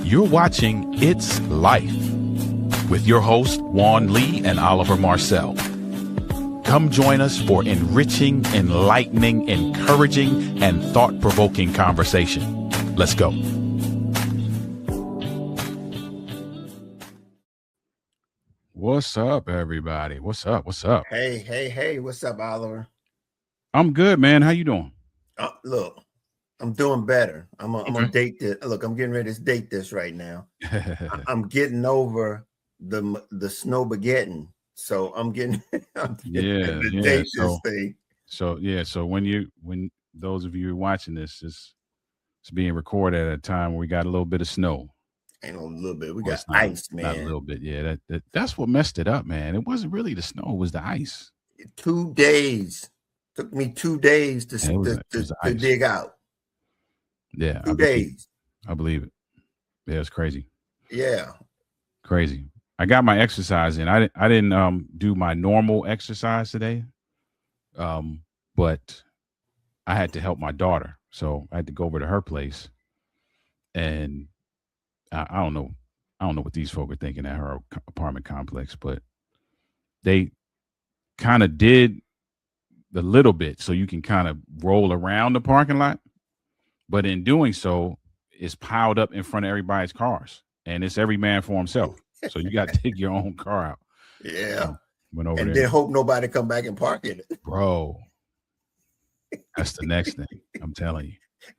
You're watching It's Life with your hosts, Juan Lee and Oliver Marcel. Come join us for enriching, enlightening, encouraging, and thought-provoking conversation. Let's go. What's up, everybody? What's up? What's up? Hey. What's up, Oliver? I'm good, man. How you doing? Look, I'm doing better. I'm gonna date this. Look, I'm getting ready to date this right now. I'm getting over the snowmageddon, so I'm getting date this thing. So when those of you watching this, it's being recorded at a time where we got a little bit of snow. Ain't a little bit. We got ice, man. Not a little bit. Yeah, that's what messed it up, man. It wasn't really the snow; it was the ice. 2 days. Took me 2 days to dig out. Yeah, 2 days. I believe it. Yeah, it's crazy. Yeah, crazy. I got my exercise in. I didn't do my normal exercise today, but I had to help my daughter, so I had to go over to her place, and I don't know what these folk are thinking at her apartment complex, but they kind of did the little bit so you can kind of roll around the parking lot, but in doing so, it's piled up in front of everybody's cars, and it's every man for himself. So you got to take your own car out. Yeah, went over and there. then hope nobody come back and park in it, bro. That's the next thing I'm telling you.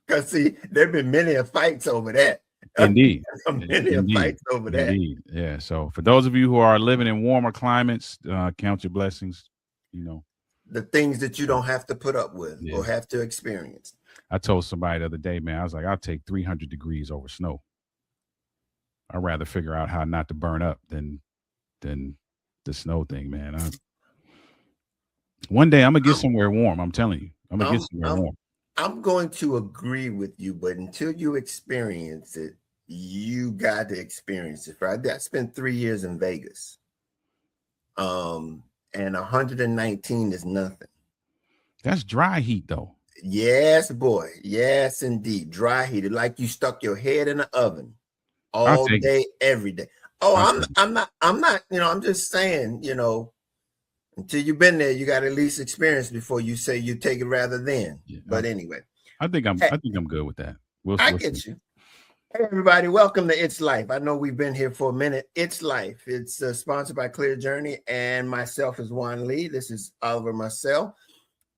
Because see, there've been many fights over that. Indeed. Fights over that. Indeed. Yeah. So for those of you who are living in warmer climates, count your blessings. You know, the things that you don't have to put up with or have to experience. I told somebody the other day, man, I was like, I'll take 300 degrees over snow. I'd rather figure out how not to burn up than the snow thing, man. One day I'm gonna get somewhere warm. I'm telling you, I'm gonna get somewhere warm. I'm going to agree with you, but until you experience it, you got to experience it. Right? I spent 3 years in Vegas, and 119 is nothing. That's dry heat, though. Yes, boy. Yes, indeed, dry heat. Like you stuck your head in the oven all day, every day. Oh, I'm not. I'm just saying. Until you've been there, you got to at least experience before you say you take it rather than. Yeah, but anyway, I think I'm good with that. I get you. Hey, everybody, welcome to It's Life. I know we've been here for a minute. It's Life. It's sponsored by Clear Journey and myself is Juan Lee. This is Oliver Marcel.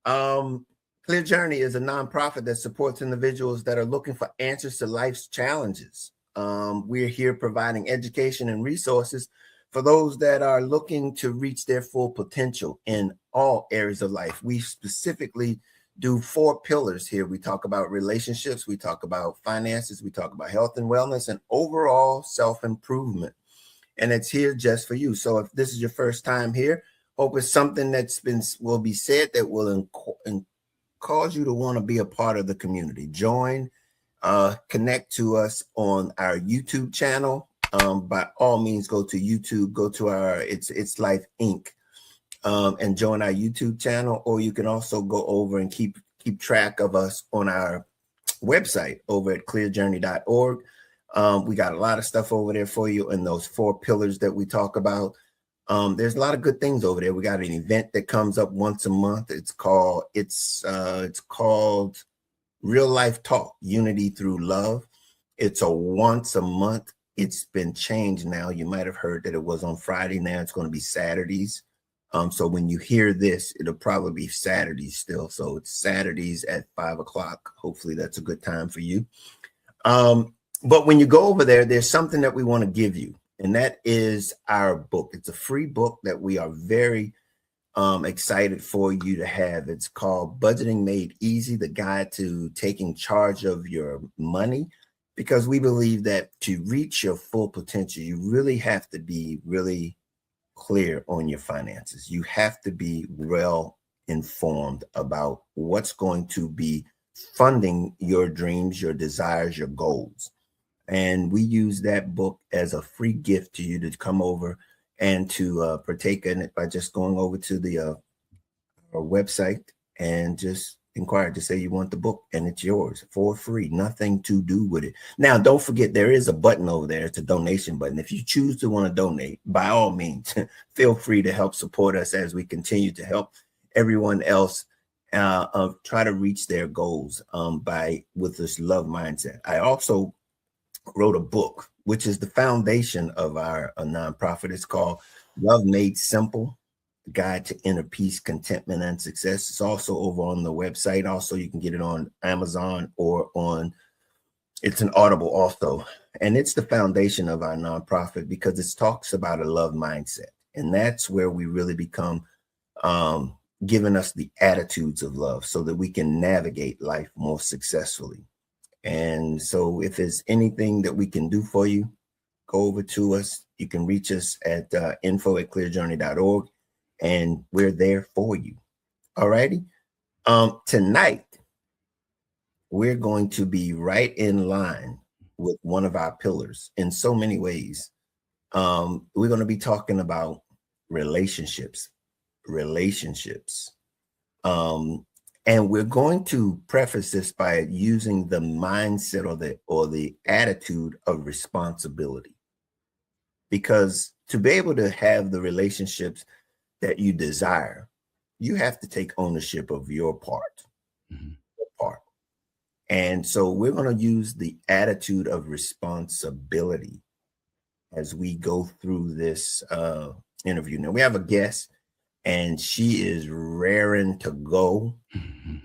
Clear Journey is a nonprofit that supports individuals that are looking for answers to life's challenges. We're here providing education and resources for those that are looking to reach their full potential in all areas of life. We specifically do 4 pillars here. We talk about relationships, we talk about finances, we talk about health and wellness, and overall self-improvement. And it's here just for you. So if this is your first time here, hope it's something will be said that will cause you to want to be a part of the community. Join, connect to us on our YouTube channel. By all means, go to YouTube, go to our It's Life Inc. And join our YouTube channel, or you can also go over and keep track of us on our website over at clearjourney.org. We got a lot of stuff over there for you in those 4 pillars that we talk about. There's a lot of good things over there. We got an event that comes up once a month. It's called Real Life Talk, Unity Through Love. It's a once a month. It's been changed now. You might have heard that it was on Friday. Now it's going to be Saturdays. So when you hear this, it'll probably be Saturdays still. So it's Saturdays at 5:00. Hopefully that's a good time for you. But when you go over there, there's something that we want to give you, and that is our book. It's a free book that we are very excited for you to have. It's called Budgeting Made Easy, the guide to taking charge of your money. Because we believe that to reach your full potential, you really have to be really clear on your finances. You have to be well informed about what's going to be funding your dreams, your desires, your goals. And we use that book as a free gift to you to come over and to partake in it by just going over to the our website and just inquire to say you want the book, and it's yours for free. Nothing to do with it. Now, don't forget, there is a button over there. It's a donation button. If you choose to want to donate, by all means, feel free to help support us as we continue to help everyone else try to reach their goals with this love mindset. I also wrote a book, which is the foundation of our nonprofit. It's called Love Made Simple: Guide to Inner Peace, Contentment, and Success. It's also over on the website. Also, you can get it on Amazon or it's an Audible also. And it's the foundation of our nonprofit because it talks about a love mindset. And that's where we really become giving us the attitudes of love so that we can navigate life more successfully. And so if there's anything that we can do for you, go over to us. You can reach us at info@clearjourney.org, and we're there for you. All righty. Tonight, we're going to be right in line with one of our pillars in so many ways. We're going to be talking about relationships. And we're going to preface this by using the mindset or the attitude of responsibility. Because to be able to have the relationships that you desire, you have to take ownership of your part. Mm-hmm. And so we're going to use the attitude of responsibility as we go through this interview. Now, we have a guest, and she is raring to go.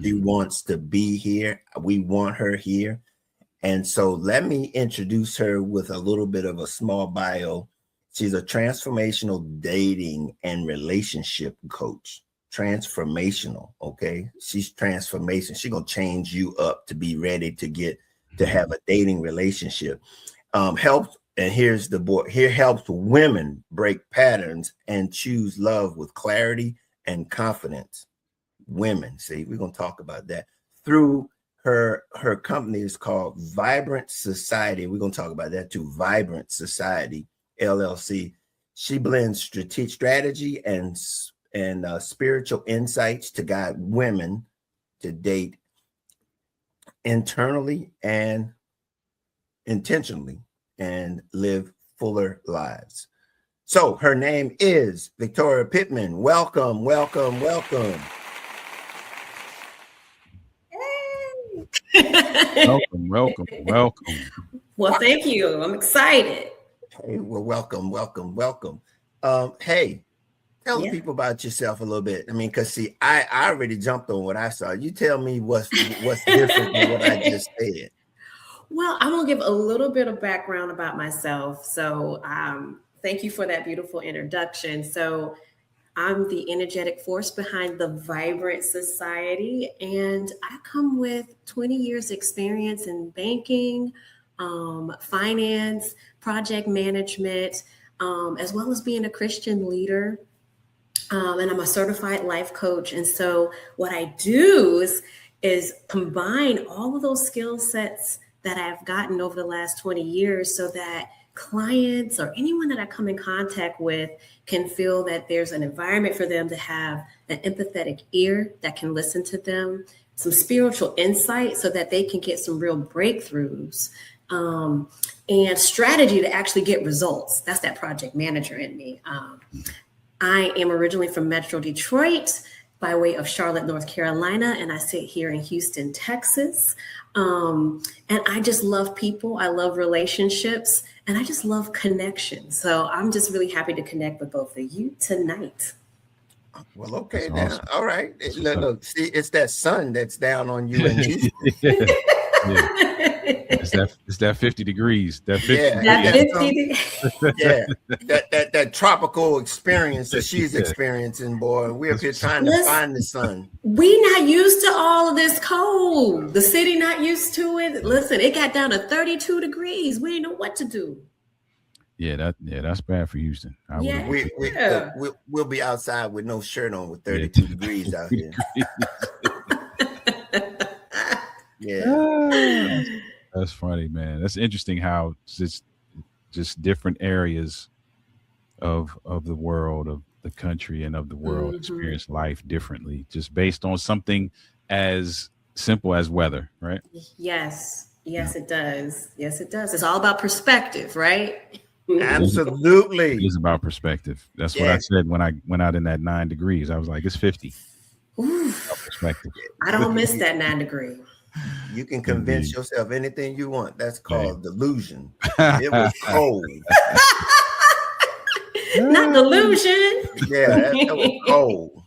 She wants to be here. We want her here. And so let me introduce her with a little bit of a small bio. She's a transformational dating and relationship coach. Transformational, okay? She's transformation. She's going to change you up to be ready to have a dating relationship. Helps. And here's the board. Here helps women break patterns and choose love with clarity and confidence. Women, see, we're going to talk about that through her company is called Vibrant Society. We're going to talk about that too. Vibrant Society, LLC. She blends strategy and spiritual insights to guide women to date internally and intentionally and live fuller lives. So her name is Victoria Pittman. Welcome. Welcome. Well, thank you. I'm excited. Hey, well, welcome. Hey, tell the people about yourself a little bit. I mean, because see, I already jumped on what I saw. You tell me what's different than what I just said. Well, I'm going to give a little bit of background about myself. So thank you for that beautiful introduction. So I'm the energetic force behind the Vibrant Society, and I come with 20 years experience in banking, finance, project management, as well as being a Christian leader. And I'm a certified life coach. And so what I do is combine all of those skill sets that I've gotten over the last 20 years so that clients or anyone that I come in contact with can feel that there's an environment for them to have an empathetic ear that can listen to them, some spiritual insight so that they can get some real breakthroughs, and strategy to actually get results. That's that project manager in me. I am originally from Metro Detroit by way of Charlotte, North Carolina, and I sit here in Houston, Texas. And I just love people. I love relationships, and I just love connection. So I'm just really happy to connect with both of you tonight. Well, okay, now, awesome. All right. Look, see, it's that sun that's down on you in Houston. Yeah. It's that 50 degrees. That 50 that tropical experience that she's experiencing, boy. We're up here trying to find the sun. We not used to all of this cold. The city not used to it. Listen, it got down to 32 degrees. We didn't know what to do. Yeah, that's bad for Houston. We'll be outside with no shirt on with 32 degrees out here. Yeah. That's funny, man. That's interesting how just different areas of the world, of the country and of the world experience life differently, just based on something as simple as weather, right? Yes. Yes, it does. Yes, it does. It's all about perspective, right? Absolutely. It is about perspective. That's what I Yes. said when I went out in that 9 degrees. I was like, it's 50. About perspective. I don't miss that 9 degree. You can convince Indeed. yourself anything you want. That's Hey. called delusion. It was cold. Not delusion. Yeah, that was cold.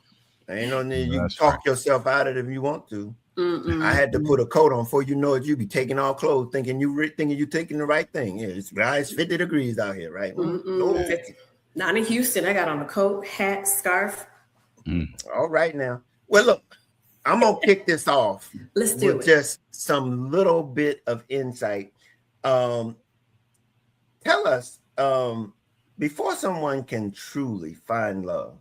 Ain't no need. You can That's talk right. yourself out of it if you want to. Mm-mm. I had to put a coat on before you know it. You be taking off clothes, thinking you taking the right thing. Yeah, it's 50 degrees out here, right? Mm-mm. Not in Houston. I got on a coat, hat, scarf. All right now. Well, look, I'm gonna kick this off. Let's do with it. just some little bit of insight. Tell us, before someone can truly find love,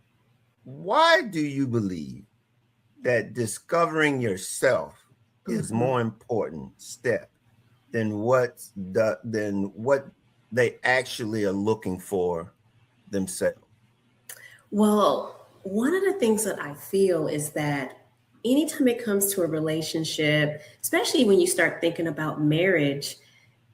why do you believe that discovering yourself is more important step than what they actually are looking for themselves? Well, one of the things that I feel is that anytime it comes to a relationship, especially when you start thinking about marriage,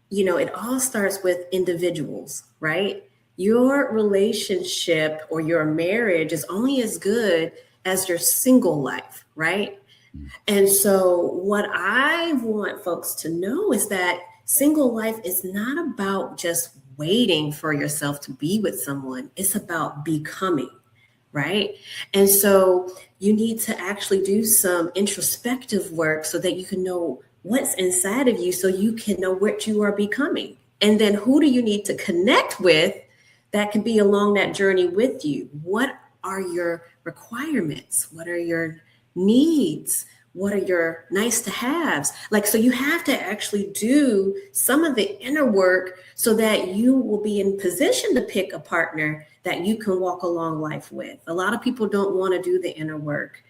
it all starts with individuals, right? Your relationship or your marriage is only as good as your single life, right? And so, what I want folks to know is that single life is not about just waiting for yourself to be with someone, it's about becoming, right? And so, you need to actually do some introspective work so that you can know what's inside of you, so you can know what you are becoming. And then, who do you need to connect with that can be along that journey with you? What are your requirements? What are your needs? What are your nice to haves? So you have to actually do some of the inner work so that you will be in position to pick a partner that you can walk along life with. A lot of people don't want to do the inner work.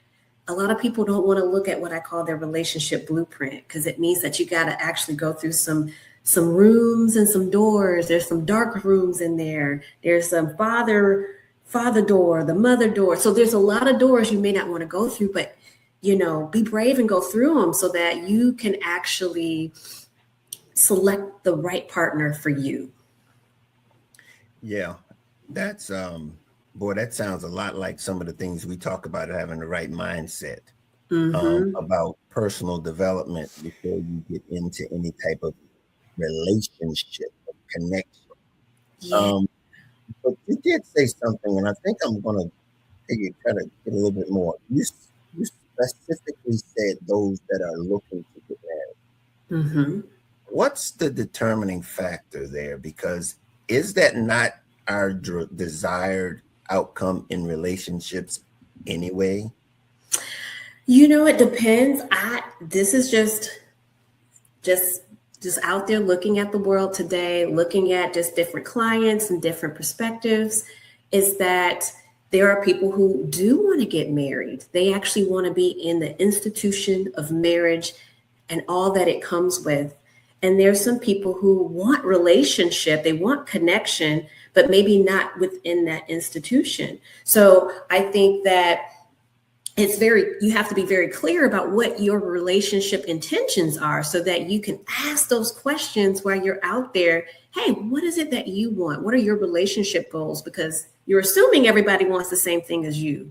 A lot of people don't want to look at what I call their relationship blueprint, because it means that you got to actually go through some rooms and some doors. There's some dark rooms in there. There's some father door, the mother door. So there's a lot of doors you may not want to go through, but be brave and go through them so that you can actually select the right partner for you. Yeah, that's boy, that sounds a lot like some of the things we talk about, having the right mindset, about personal development before you get into any type of relationship or connection. Yeah. But you did say something, and I think I'm going to try to get a little bit more. You specifically said those that are looking to get married. Mm-hmm. What's the determining factor there? Because is that not our desired outcome in relationships anyway? It depends. This is just out there looking at the world today, looking at just different clients and different perspectives, is that there are people who do want to get married. They actually want to be in the institution of marriage and all that it comes with. And there's some people who want relationship, they want connection, but maybe not within that institution. So I think that you have to be very clear about what your relationship intentions are so that you can ask those questions while you're out there. Hey, what is it that you want? What are your relationship goals? Because you're assuming everybody wants the same thing as you.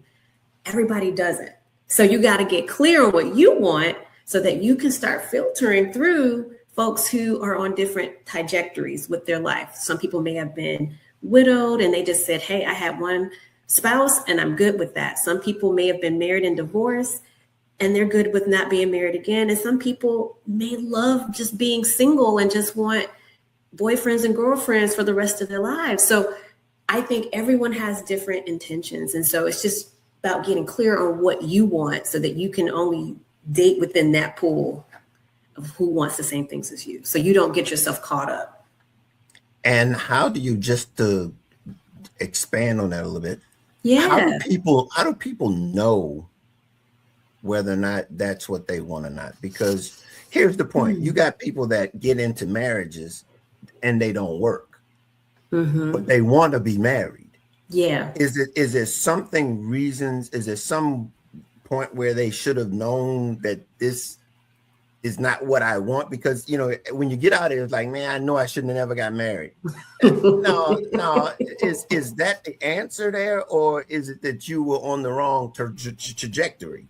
Everybody doesn't. So you got to get clear on what you want so that you can start filtering through folks who are on different trajectories with their life. Some people may have been widowed and they just said, hey, I have one spouse and I'm good with that. Some people may have been married and divorced and they're good with not being married again. And some people may love just being single and just want boyfriends and girlfriends for the rest of their lives. So I think everyone has different intentions. And so it's just about getting clear on what you want so that you can only date within that pool of who wants the same things as you. So you don't get yourself caught up. And how do you, just to expand on that a little bit, Yeah. How do people know whether or not that's what they want or not? Because here's the point. You got people that get into marriages and they don't work, but they want to be married. Yeah. Is there some point where they should have known that this is not what I want? Because, you know, when you get out of it, it's like, man, I know I shouldn't have never got married. No, is that the answer there, or is it that you were on the wrong trajectory?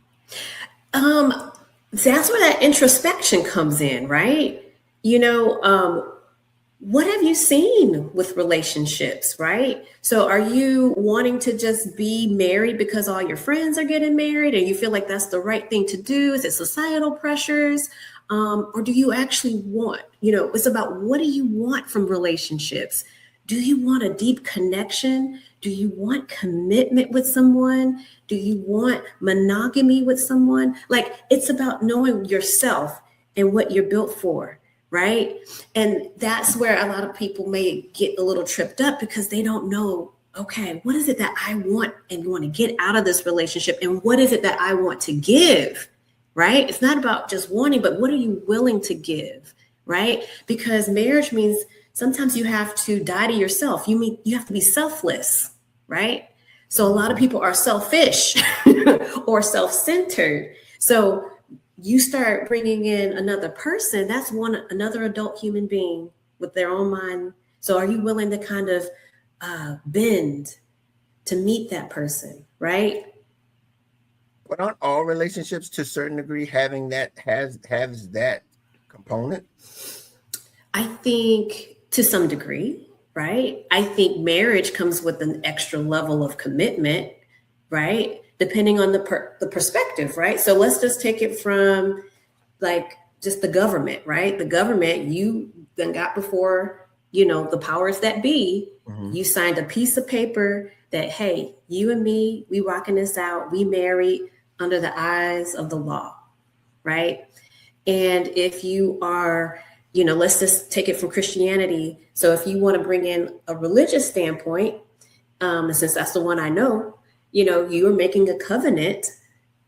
That's where that introspection comes in, right? You know, what have you seen with relationships, right? So are you wanting to just be married because all your friends are getting married and you feel like that's the right thing to do? Is it societal pressures? Or do you actually want, you know, it's about what do you want from relationships? Do you want a deep connection? Do you want commitment with someone? Do you want monogamy with someone? Like, it's about knowing yourself and what you're built for. Right. And that's where a lot of people may get a little tripped up because they don't know, okay, what is it that I want and want to get out of this relationship? And what is it that I want to give? Right. It's not about just wanting, but what are you willing to give? Right. Because marriage means sometimes you have to die to yourself. You have to be selfless. Right. So a lot of people are selfish or self-centered. So you start bringing in another person, that's another adult human being with their own mind. So are you willing to kind of bend to meet that person, right? But aren't all relationships to a certain degree having that has that component? I think to some degree, right? I think marriage comes with an extra level of commitment, right? Depending on the perspective, right? So let's just take it from like just the government, right? The government, you then got before, you know, the powers that be, you signed a piece of paper that, hey, you and me, we rocking this out, we married under the eyes of the law, right? And if you are, you know, let's just take it from Christianity. So if you want to bring in a religious standpoint, and since that's the one I know, you know, you are making a covenant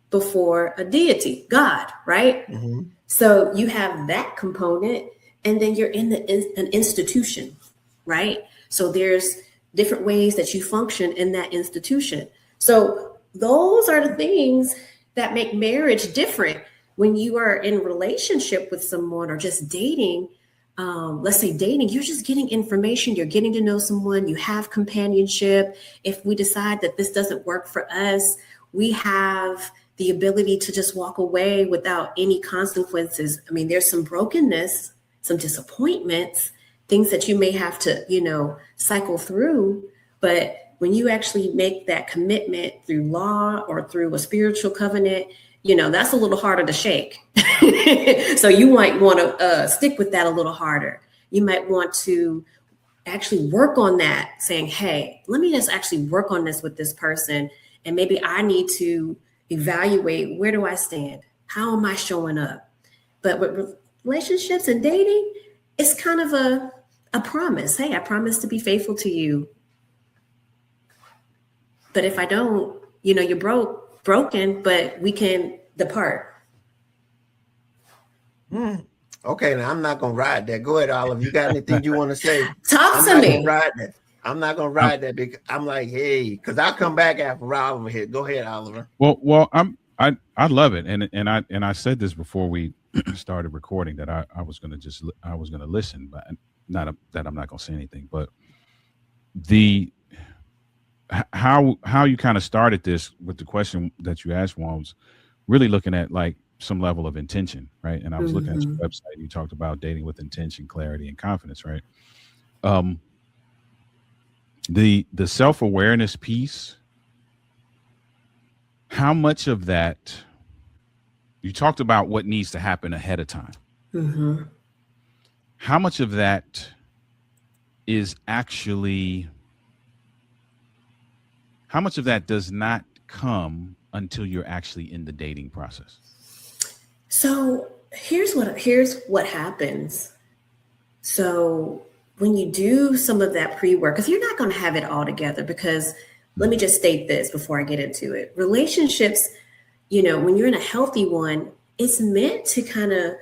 before a deity, God, right? Mm-hmm. So you have that component, and then you're in an institution, right? So there's different ways that you function in that institution. So those are the things that make marriage different. When you are in a relationship with someone or just dating, let's say dating, you're just getting information, you're getting to know someone, you have companionship. If we decide that this doesn't work for us, we have the ability to just walk away without any consequences. I mean, there's some brokenness, some disappointments, things that you may have to, you know, cycle through. But when you actually make that commitment through law or through a spiritual covenant, you know, that's a little harder to shake. So you might want to stick with that a little harder. You might want to actually work on that, saying, hey, let me just actually work on this with this person. And maybe I need to evaluate, where do I stand? How am I showing up? But with relationships and dating, it's kind of a promise. Hey, I promise to be faithful to you. But if I don't, you know, you're broken, but we can depart. Okay, now I'm not gonna ride that. Go ahead, Oliver. You got anything you want to say? Talk to me. I'm not gonna ride that because I'm like, hey, because I'll come back after Oliver here. Go ahead, Oliver. Well, I love it, and I said this before we started recording that I was gonna listen, but not that I'm not gonna say anything. But how you kind of started this with the question that you asked, Juan, was really looking at like some level of intention, right? And I was looking at your website. You talked about dating with intention, clarity, and confidence, right? The self-awareness piece. How much of that? You talked about what needs to happen ahead of time. Mm-hmm. How much of that is actually? How much of that does not come until you're actually in the dating process? So here's what happens. So when you do some of that pre-work, because you're not going to have it all together, because let me just state this before I get into it. Relationships, you know, when you're in a healthy one, it's meant to kind of,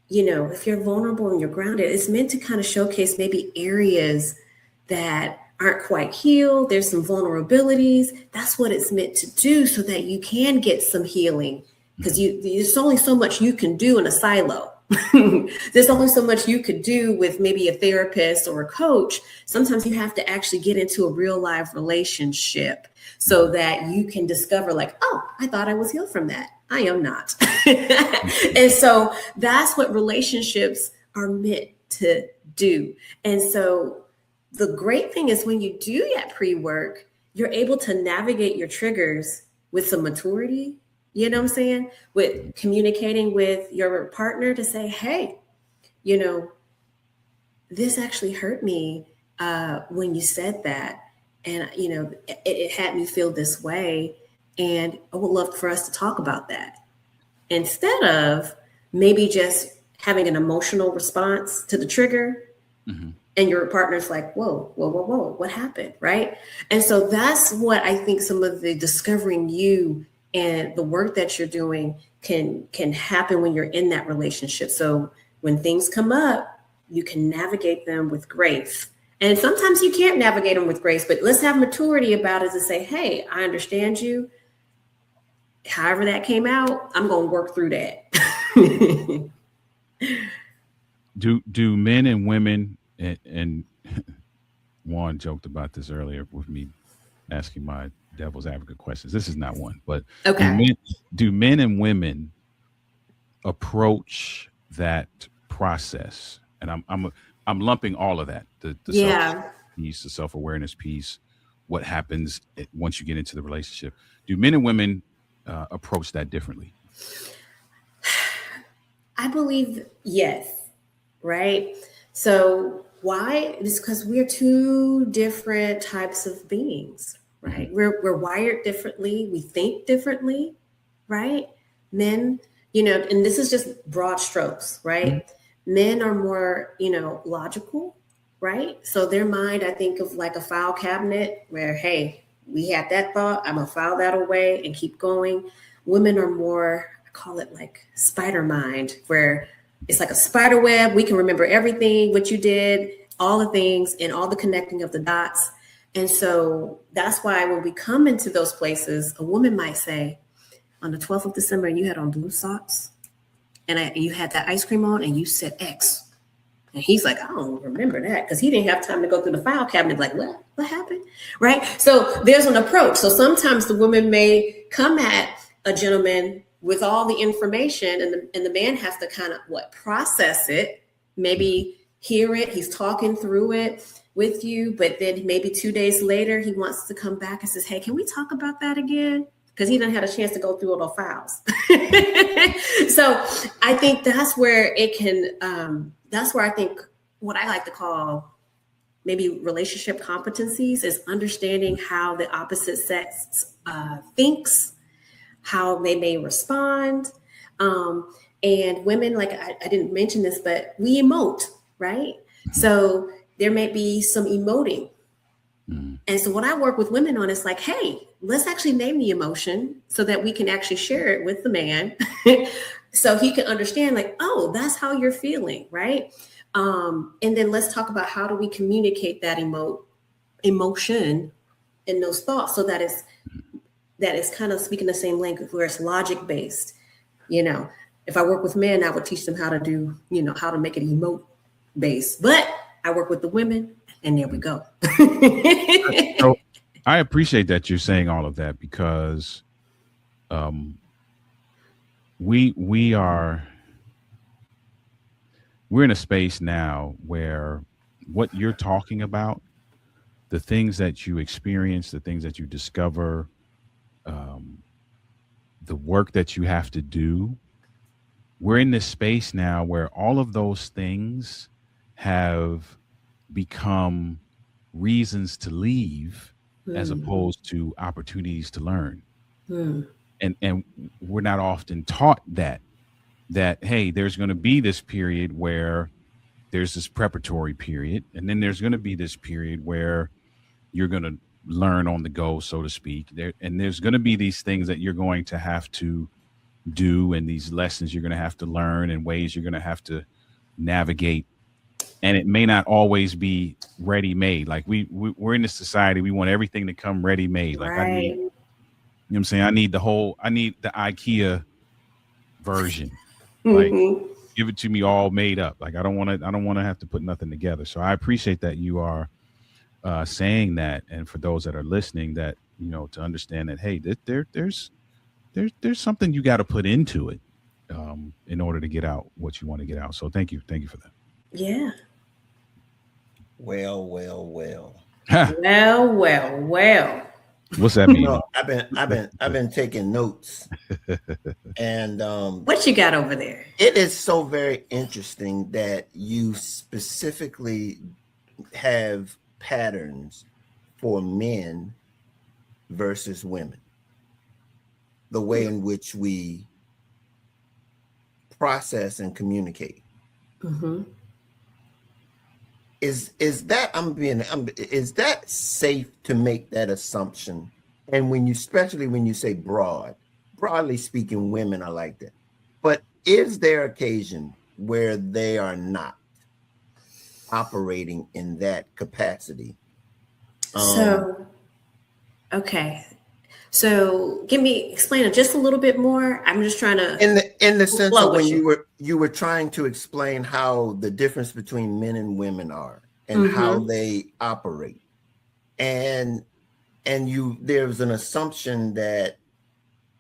you know, if you're vulnerable and you're grounded, it's meant to kind of showcase maybe areas that aren't quite healed. There's some vulnerabilities. That's what it's meant to do so that you can get some healing, because there's only so much you can do in a silo. There's only so much you could do with maybe a therapist or a coach. Sometimes you have to actually get into a real life relationship so that you can discover like, oh, I thought I was healed from that. I am not. And so that's what relationships are meant to do. And so the great thing is when you do that pre-work, you're able to navigate your triggers with some maturity. You know what I'm saying? With communicating with your partner to say, hey, you know, this actually hurt me when you said that. And, you know, it had me feel this way. And I would love for us to talk about that. Instead of maybe just having an emotional response to the trigger. Mm-hmm. And your partner's like, whoa, what happened? Right. And so that's what I think some of the discovering you and the work that you're doing can happen when you're in that relationship. So when things come up, you can navigate them with grace. And sometimes you can't navigate them with grace, but let's have maturity about it to say, hey, I understand you. However that came out, I'm going to work through that. Do men and women, and Juan joked about this earlier with me asking my devil's advocate questions. This is not one, but okay. Do men and women approach that process? And I'm lumping all of that. The piece, the self-awareness piece, what happens once you get into the relationship. Do men and women approach that differently? I believe yes. Right. So why? It's because we're two different types of beings. Right. We're wired differently. We think differently. Right. Men, you know, and this is just broad strokes. Right. Mm-hmm. Men are more, you know, logical. Right. So their mind, I think of like a file cabinet where, hey, we had that thought. I'm going to file that away and keep going. Women are more, I call it like spider mind, where it's like a spider web. We can remember everything, what you did, all the things and all the connecting of the dots. And so that's why when we come into those places, a woman might say, on the 12th of December, you had on blue socks and you had that ice cream on and you said X. And he's like, I don't remember that, because he didn't have time to go through the file cabinet. Like, what happened? Right. So there's an approach. So sometimes the woman may come at a gentleman with all the information and the man has to kind of process it, maybe hear it. He's talking through it with you, but then maybe 2 days later, he wants to come back and says, hey, can we talk about that again? Because he didn't have a chance to go through all the files. So I think that's where it can, that's where I think what I like to call maybe relationship competencies is understanding how the opposite sex thinks, how they may respond. And women, like I didn't mention this, but we emote, right? So there may be some emoting. And so what I work with women on is like, hey, let's actually name the emotion so that we can actually share it with the man so he can understand like, oh, that's how you're feeling, right? And then let's talk about how do we communicate that emotion and those thoughts so that it's kind of speaking the same language where it's logic based. You know, if I work with men, I would teach them how to do, you know, how to make it emote based, but I work with the women and there we go. So I appreciate that you're saying all of that, because we're in a space now where what you're talking about, the things that you experience, the things that you discover, the work that you have to do, we're in this space now where all of those things have become reasons to leave as opposed to opportunities to learn. And we're not often taught that, hey, there's going to be this period where there's this preparatory period, and then there's going to be this period where you're going to learn on the go, so to speak. And there's going to be these things that you're going to have to do, and these lessons you're going to have to learn, and ways you're going to have to navigate. And it may not always be ready made. Like we're in this society, we want everything to come ready made. Like I need, you know what I'm saying? I need the IKEA version. Like give it to me all made up. Like I don't want to have to put nothing together. So I appreciate that you are saying that, and for those that are listening, that to understand that, hey, there's something you got to put into it in order to get out what you want to get out. So thank you for that. Yeah. Well. Well. What's that mean? No, I've been taking notes. And what you got over there? It is so very interesting that you specifically have patterns for men versus women. The way in which we process and communicate. Mm-hmm. Is that safe to make that assumption? And especially when you say broadly speaking, women are like that. But is there occasion where they are not operating in that capacity? Okay. So explain it just a little bit more. I'm just trying to in the sense of when you were trying to explain how the difference between men and women are and how they operate. And there's an assumption that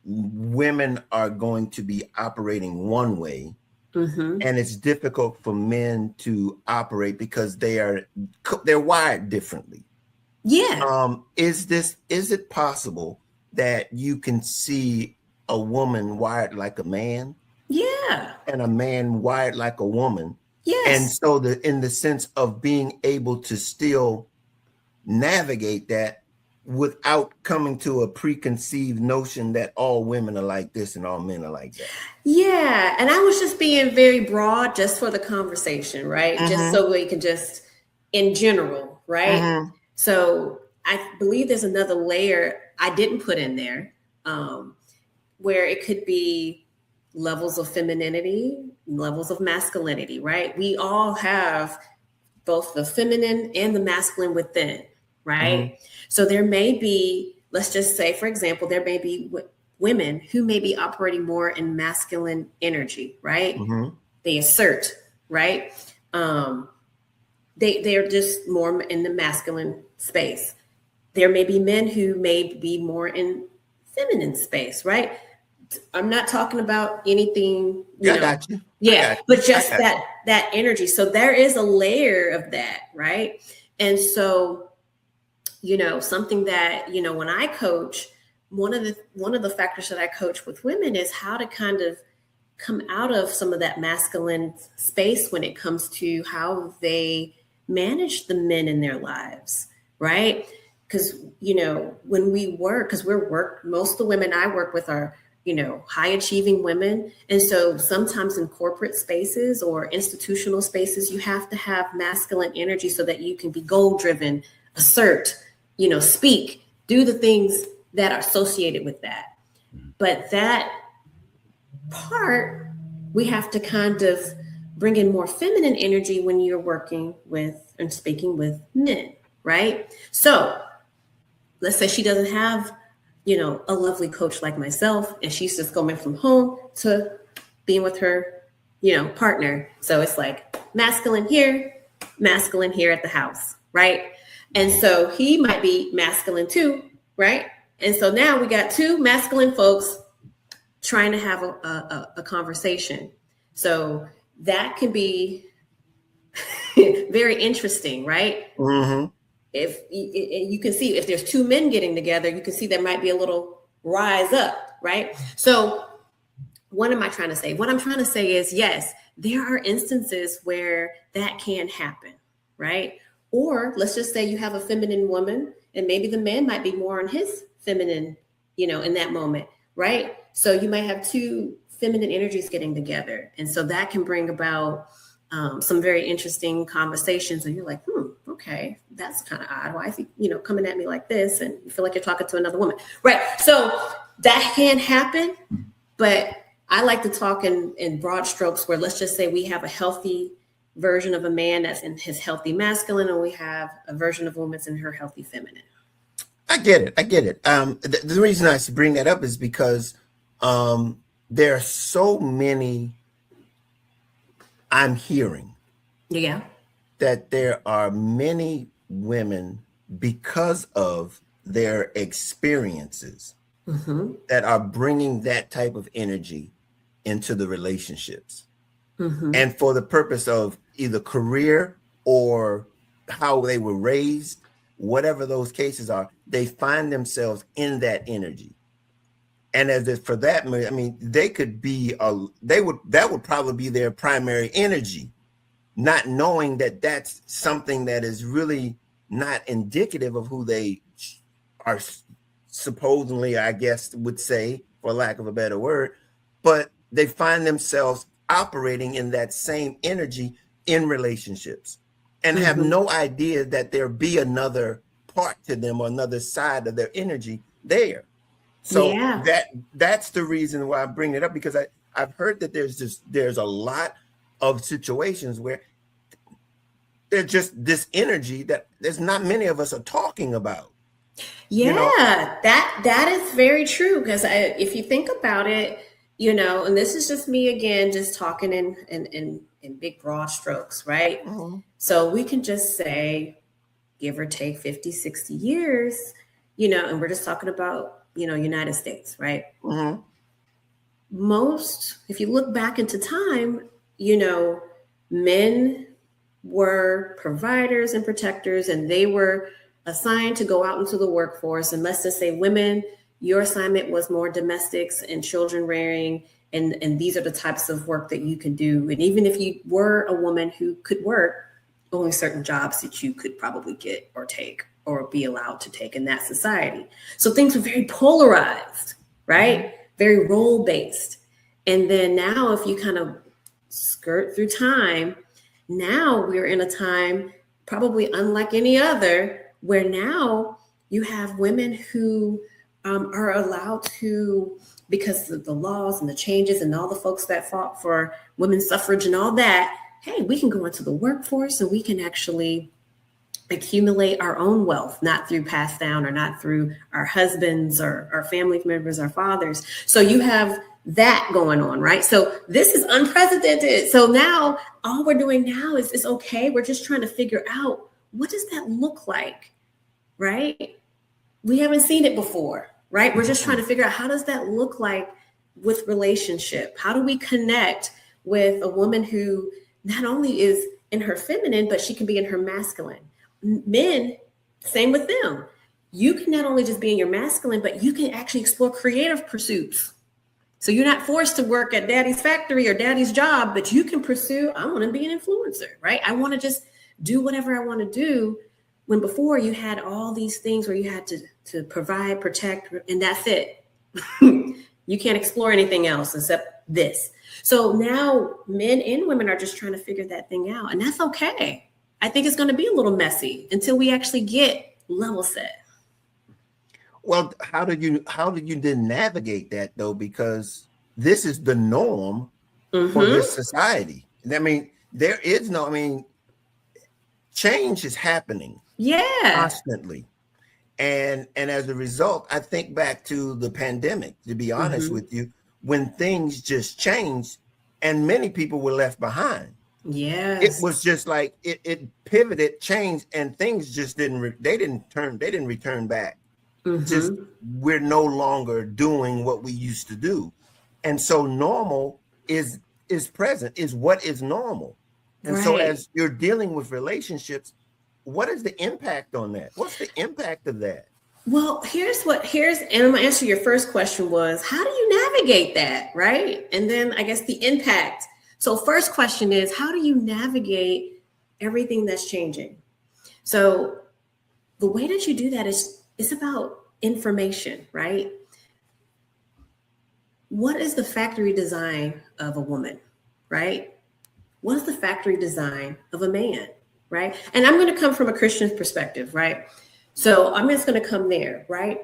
women are going to be operating one way, and it's difficult for men to operate because they're wired differently. Yeah. Is it possible that you can see a woman wired like a man? Yeah. And a man wired like a woman? Yes. And so in the sense of being able to still navigate that without coming to a preconceived notion that all women are like this and all men are like that. Yeah. And I was just being very broad just for the conversation, right? Just so we can just in general, right? So I believe there's another layer I didn't put in there where it could be levels of femininity, levels of masculinity, right? We all have both the feminine and the masculine within, right? So there may be, let's just say, for example, there may be women who may be operating more in masculine energy, right? They assert, right? They're just more in the masculine space. There may be men who may be more in feminine space, right? I'm not talking about anything, you know. Got you. Yeah, but just that energy. So there is a layer of that, right? And so, something that, when I coach, one of the factors that I coach with women is how to kind of come out of some of that masculine space when it comes to how they manage the men in their lives, right? Because, when we work, because most of the women I work with are, high achieving women. And so sometimes in corporate spaces or institutional spaces, you have to have masculine energy so that you can be goal driven, assert, speak, do the things that are associated with that. But that part, we have to kind of bring in more feminine energy when you're working with and speaking with men, right? So let's say she doesn't have, a lovely coach like myself, and she's just going from home to being with her, partner. So it's like masculine here at the house, right? And so he might be masculine too, right? And so now we got two masculine folks trying to have a conversation. So that can be very interesting, right? If you can see if there's two men getting together, you can see there might be a little rise up, right? So what am I trying to say? What I'm trying to say is, yes, there are instances where that can happen, right? Or let's just say you have a feminine woman and maybe the man might be more on his feminine, in that moment, right? So you might have two feminine energies getting together. And so that can bring about some very interesting conversations. And you're like, okay, that's kind of odd. Why is he, coming at me like this? And you feel like you're talking to another woman, right? So that can happen, but I like to talk in broad strokes where let's just say we have a healthy version of a man that's in his healthy masculine, and we have a version of a woman that's in her healthy feminine. I get it. The reason I bring that up is because there are so many, I'm hearing that there are many women, because of their experiences, that are bringing that type of energy into the relationships. And for the purpose of either career or how they were raised, whatever those cases are, they find themselves in that energy. And for that, I mean, they could be, that would probably be their primary energy, not knowing that that's something that is really not indicative of who they are supposedly, I guess, would say, for lack of a better word, but they find themselves operating in that same energy in relationships and have no idea that there be another part to them or another side of their energy there. So that's the reason why I bring it up, because I've heard that there's a lot of situations where there's just this energy that there's not many of us are talking about. That is very true, because if you think about it, and this is just me again, just talking in big broad strokes, right? So we can just say, give or take 50, 60 years, and we're just talking about, United States, right? Most, if you look back into time, men were providers and protectors, and they were assigned to go out into the workforce. And let's just say women, your assignment was more domestics and children rearing, and these are the types of work that you can do. And even if you were a woman who could work, only certain jobs that you could probably get or take or be allowed to take in that society. So things were very polarized, right? Very role-based. And then now, if you kind of skirt through time, now we're in a time probably unlike any other, where now you have women who are allowed to, because of the laws and the changes and all the folks that fought for women's suffrage and all that, hey, we can go into the workforce and we can actually accumulate our own wealth, not through passed down or not through our husbands or our family members, our fathers. So you have that going on, right? So this is unprecedented. So now all we're doing now is it's okay. We're just trying to figure out, what does that look like, right? We haven't seen it before, right? We're just trying to figure out, how does that look like with relationship? How do we connect with a woman who not only is in her feminine, but she can be in her masculine? Men, same with them. You can not only just be in your masculine, but you can actually explore creative pursuits. So you're not forced to work at daddy's factory or daddy's job, but you can pursue, I want to be an influencer, right? I want to just do whatever I want to do. When before you had all these things where you had to provide, protect, and that's it. You can't explore anything else except this. So now men and women are just trying to figure that thing out. And that's okay. I think it's going to be a little messy until we actually get level set. Well, how did you then navigate that, though? Because this is the norm for this society. I mean, there is no, change is happening. Constantly. And as a result, I think back to the pandemic, to be honest with you, when things just changed and many people were left behind. It was just like it pivoted, changed, and things just didn't return back. Just we're no longer doing what we used to do. And so normal is present, is what is normal. And so as you're dealing with relationships, what is the impact on that? What's the impact of that? Well, and I'm gonna answer your first question was, how do you navigate that, right? And then I guess the impact. So first question is, how do you navigate everything that's changing? So the way that you do that is, it's about information, right? What is the factory design of a woman, right? What is the factory design of a man, right? And I'm going to come from a Christian perspective, right? So I'm just going to come there, right?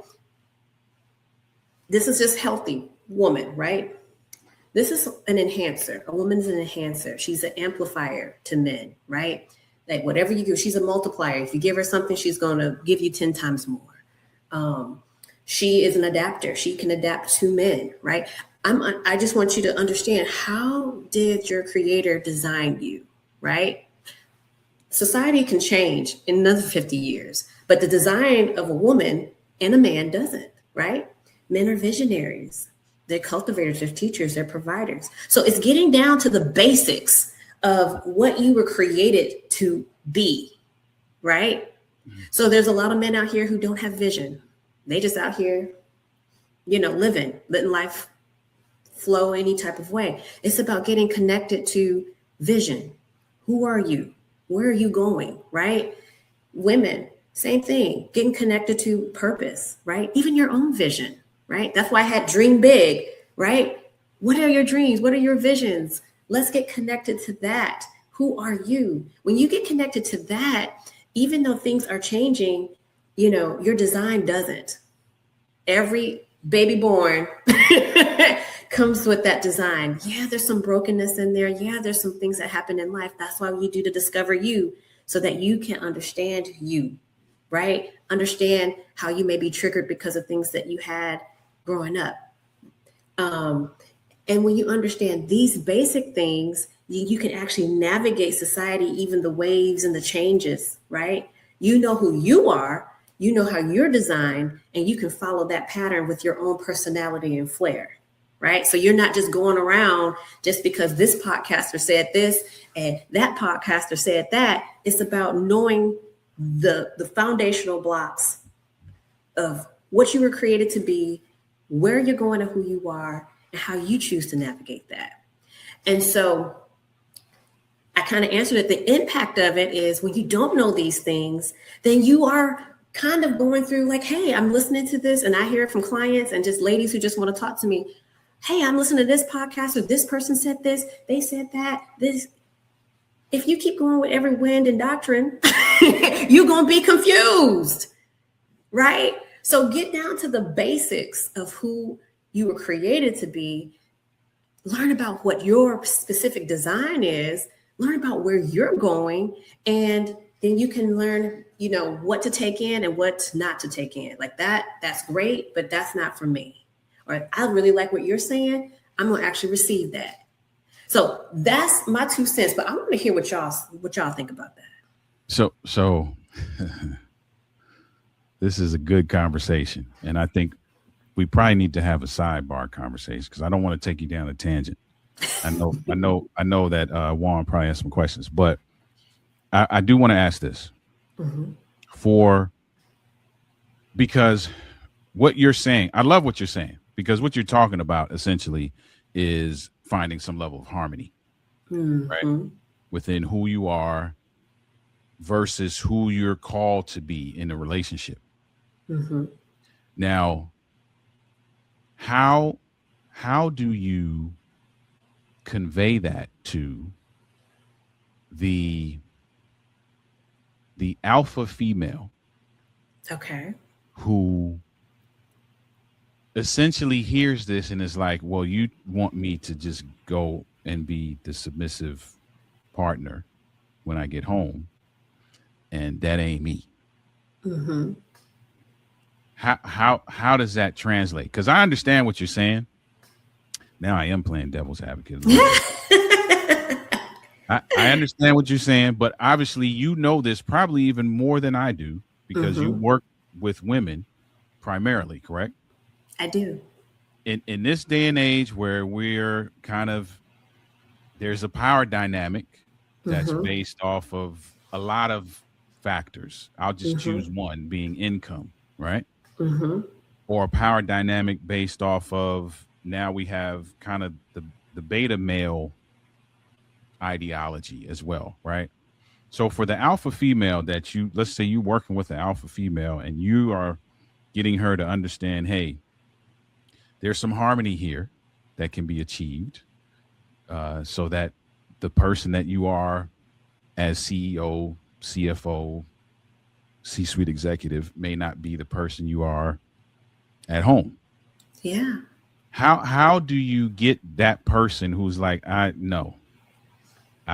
This is just healthy woman, right? This is an enhancer. A woman is an enhancer. She's an amplifier to men, right? Like whatever you do, she's a multiplier. If you give her something, she's going to give you 10 times more. She is an adapter. She can adapt to men, right? I just want you to understand, how did your creator design you, right? Society can change in another 50 years, but the design of a woman and a man doesn't, right? Men are visionaries. They're cultivators, they're teachers, they're providers. So it's getting down to the basics of what you were created to be, right? Mm-hmm. So there's a lot of men out here who don't have vision. They just out here, letting life flow any type of way. It's about getting connected to vision. Who are you? Where are you going, right? Women, same thing, getting connected to purpose, right? Even your own vision, right? That's why I had dream big, right? What are your dreams? What are your visions? Let's get connected to that. Who are you? When you get connected to that, even though things are changing, your design doesn't. Every baby born comes with that design. Yeah, there's some brokenness in there. Yeah, there's some things that happen in life. That's why we do to discover you, so that you can understand you, right? Understand how you may be triggered because of things that you had growing up. And when you understand these basic things, you can actually navigate society, even the waves and the changes, right? You know who you are, you know how you're designed, and you can follow that pattern with your own personality and flair, right? So you're not just going around just because this podcaster said this and that podcaster said that. It's about knowing the foundational blocks of what you were created to be, where you're going and who you are, and how you choose to navigate that. And so I kind of answered it. The impact of it is, when you don't know these things, then you are kind of going through like, hey, I'm listening to this, and I hear it from clients and just ladies who just want to talk to me. Hey, I'm listening to this podcast, or this person said this, they said that, this. If you keep going with every wind and doctrine, you're going to be confused, right? So get down to the basics of who you were created to be. Learn about what your specific design is. Learn about where you're going, and then you can learn, what to take in and what not to take in. Like that's great, but that's not for me. Or I really like what you're saying. I'm going to actually receive that. So that's my 2 cents, but I want to hear what y'all think about that. So this is a good conversation, and I think we probably need to have a sidebar conversation, because I don't want to take you down a tangent. I know that Juan probably has some questions, but I do want to ask this because what you're saying, I love what you're saying, because what you're talking about essentially is finding some level of harmony, right? Within who you are versus who you're called to be in a relationship. Now, how do you convey that to the alpha female, okay, who essentially hears this and is like, well, you want me to just go and be the submissive partner when I get home, and that ain't me. How does that translate? Because I understand what you're saying. Now I am playing devil's advocate. I understand what you're saying, but obviously you know this probably even more than I do, because you work with women primarily, correct? I do. In this day and age where we're there's a power dynamic that's based off of a lot of factors. I'll just choose one, being income, right? Or a power dynamic based off of, now we have kind of the beta male ideology as well, right? So for the alpha female that let's say you're working with an alpha female and you are getting her to understand, hey, there's some harmony here that can be achieved, so that the person that you are as CEO, CFO, C-suite executive may not be the person you are at home. Yeah. how do you get that person who's like, I'm not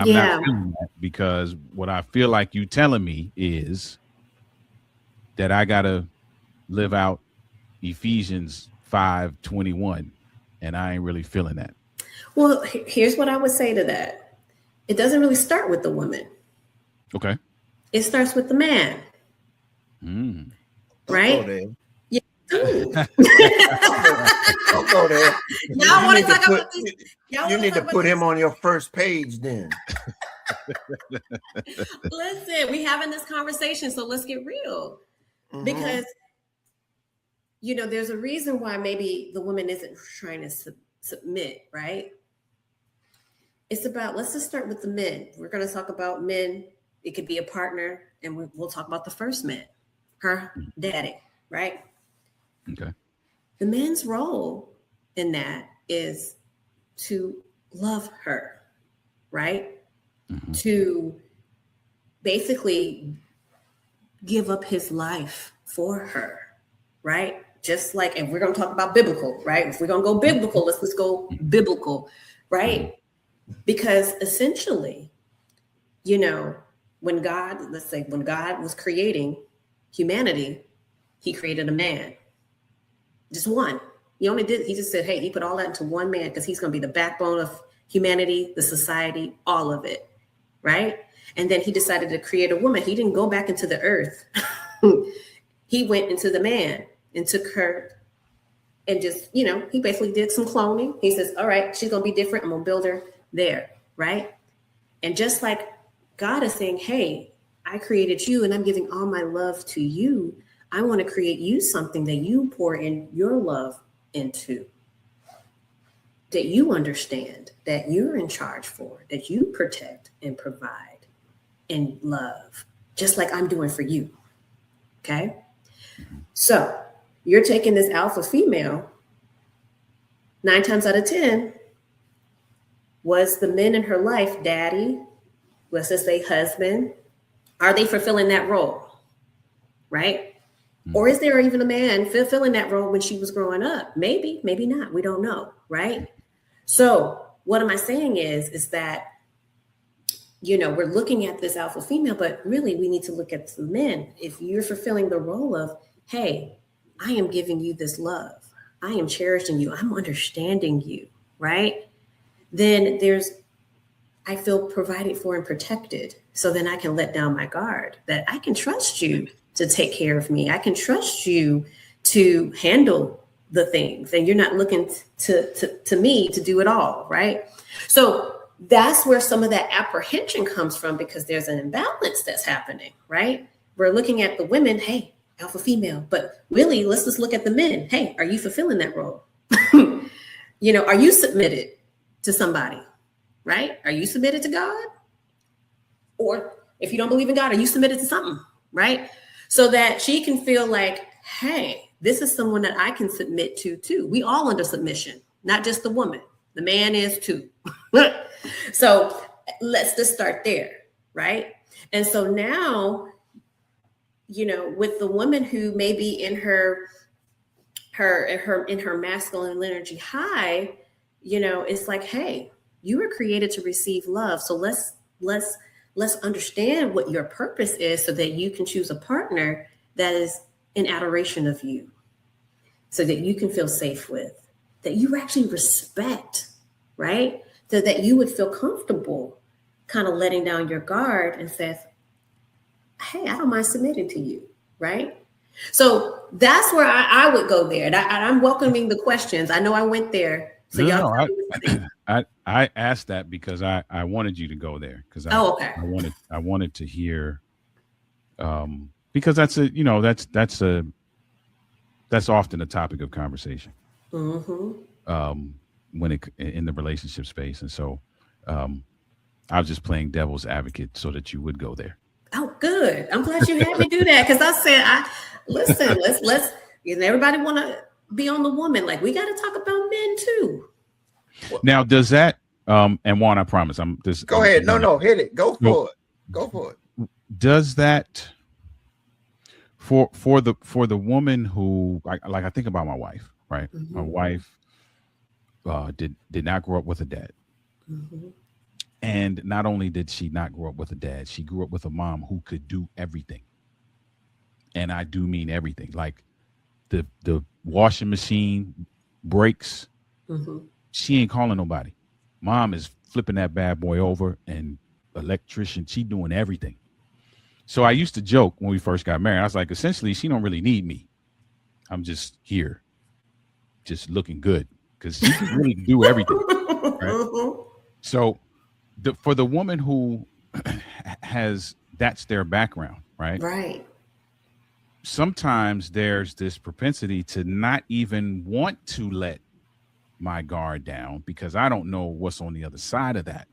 feeling that, because what I feel like you telling me is that I gotta live out Ephesians 5:21, and I ain't really feeling that. Well, here's what I would say to that. It doesn't really start with the woman. Okay. It starts with the man. Right? Don't go there. Yeah. Don't go there. Y'all want to talk about this? You need to put him on your first page then. Listen, we having this conversation, so let's get real. Because, there's a reason why maybe the woman isn't trying to submit, right? It's about, let's just start with the men. We're going to talk about men. It could be a partner, and we'll talk about the first man, her daddy, right? Okay. The man's role in that is to love her, right? To basically give up his life for her, right? Just like, and we're going to talk about biblical, right? If we're going to go biblical, let's go biblical, right? Because essentially, when God was creating humanity, he created a man, just one. He just said, hey, he put all that into one man because he's going to be the backbone of humanity, the society, all of it, right? And then he decided to create a woman. He didn't go back into the earth. He went into the man and took her and just, he basically did some cloning. He says, all right, she's going to be different. I'm going to build her there, right? And just like God is saying, hey, I created you and I'm giving all my love to you. I want to create you something that you pour in your love into, that you understand, that you're in charge for, that you protect and provide and love, just like I'm doing for you. Okay. So you're taking this alpha female, 9 times out of 10, was the men in her life, daddy, let's just say husband, are they fulfilling that role? Right? Or is there even a man fulfilling that role when she was growing up? Maybe, maybe not. We don't know. Right? So what am I saying is that, we're looking at this alpha female, but really we need to look at the men. If you're fulfilling the role of, hey, I am giving you this love, I am cherishing you, I'm understanding you, right? Then I feel provided for and protected. So then I can let down my guard, that I can trust you to take care of me. I can trust you to handle the things, and you're not looking to me to do it all, right? So that's where some of that apprehension comes from, because there's an imbalance that's happening, right? We're looking at the women, hey, alpha female, but really let's just look at the men. Hey, are you fulfilling that role? Are you submitted to somebody, right? Are you submitted to God? Or if you don't believe in God, are you submitted to something, right? So that she can feel like, hey, this is someone that I can submit to too. We all under submission, not just the woman. The man is too. So let's just start there, right? And so now, with the woman who may be in her masculine energy high, it's like, hey, you were created to receive love. So let's understand what your purpose is, so that you can choose a partner that is in adoration of you, so that you can feel safe with, that you actually respect, right? So that you would feel comfortable kind of letting down your guard and says, hey, I don't mind submitting to you, right? So that's where I would go there. And I'm welcoming the questions. I know I went there. So I asked that because I wanted you to go there, because okay. I wanted to hear, because that's often a topic of conversation. When in the relationship space. And so I was just playing devil's advocate so that you would go there. Oh, good. I'm glad you had me do that, because I said, listen, let's everybody want to be on the woman. Like, we got to talk about men too. Now, does that and Juan, I promise go ahead. No, hit it. Go for it. Does that for the woman who, like I think about my wife, right? My wife, did not grow up with a dad. Mm-hmm. And not only did she not grow up with a dad, she grew up with a mom who could do everything. And I do mean everything. Like the washing machine breaks, Mm-hmm. she ain't calling nobody. Mom is flipping that bad boy over, and electrician, she doing everything. So I used to joke when we first got married. I was like, essentially, she don't really need me. I'm just here, just looking good, because she can really do everything. Right? So for the woman who that's their background, right? Right. Sometimes there's this propensity to not even want to let my guard down because I don't know what's on the other side of that.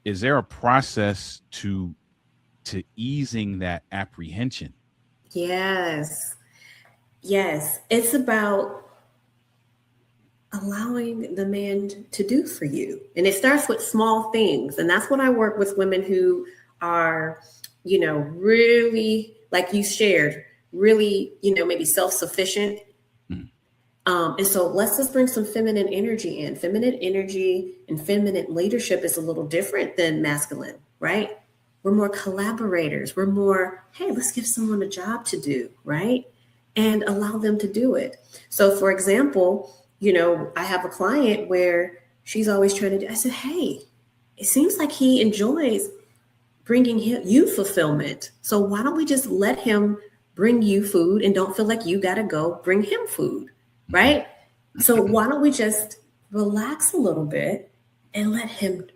Is there a process to easing that apprehension? Yes. Yes. It's about allowing the man to do for you. And it starts with small things. And that's what I work with women who are, really, like you shared, really, maybe self-sufficient. And so let's just bring some feminine energy in. Feminine energy and feminine leadership is a little different than masculine, right? We're more collaborators. We're more, hey, let's give someone a job to do, right? And allow them to do it. So for example, I have a client where she's always trying to do, I said, hey, it seems like he enjoys bringing you fulfillment. So why don't we just let him bring you food and don't feel like you got to go bring him food, right? So why don't we just relax a little bit and let him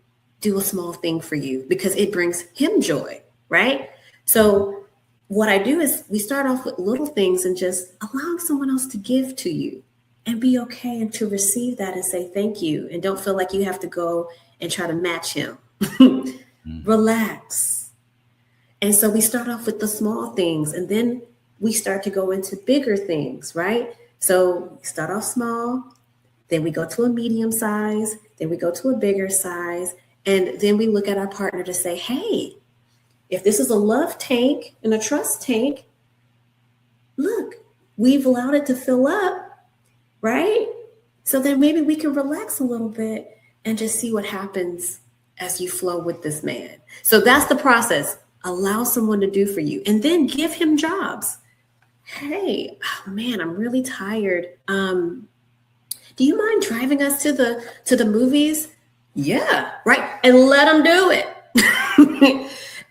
do a small thing for you because it brings him joy, right? So what I do is we start off with little things and just allowing someone else to give to you and be okay and to receive that and say thank you and don't feel like you have to go and try to match him. Relax. And so we start off with the small things and then we start to go into bigger things, right? So we start off small, then we go to a medium size, then we go to a bigger size, and then we look at our partner to say, hey, if this is a love tank and a trust tank, look, we've allowed it to fill up, right? So then maybe we can relax a little bit and just see what happens as you flow with this man. So that's the process. Allow someone to do for you and then give him jobs. Hey, oh man, I'm really tired. Do you mind driving us to the movies? Yeah, right. And let him do it.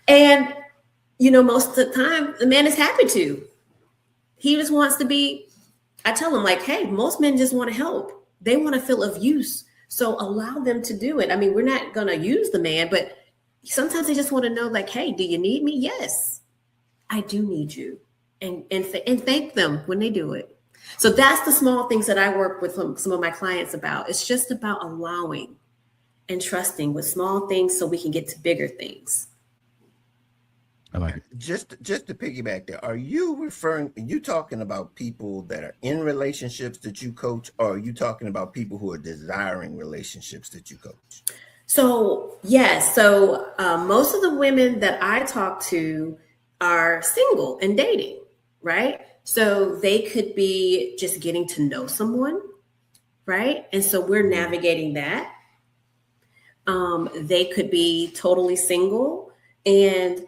And, most of the time, the man is happy to. He just wants to be, I tell him like, hey, most men just want to help. They want to feel of use. So allow them to do it. I mean, we're not going to use the man, but sometimes they just want to know like, hey, do you need me? Yes, I do need you. And thank them when they do it. So that's the small things that I work with some of my clients about. It's just about allowing and trusting with small things so we can get to bigger things. I like it. Just to piggyback there, are you talking about people that are in relationships that you coach, or are you talking about people who are desiring relationships that you coach? So, yes. So most of the women that I talk to are single and dating, right? So they could be just getting to know someone, right? And so we're navigating that. They could be totally single and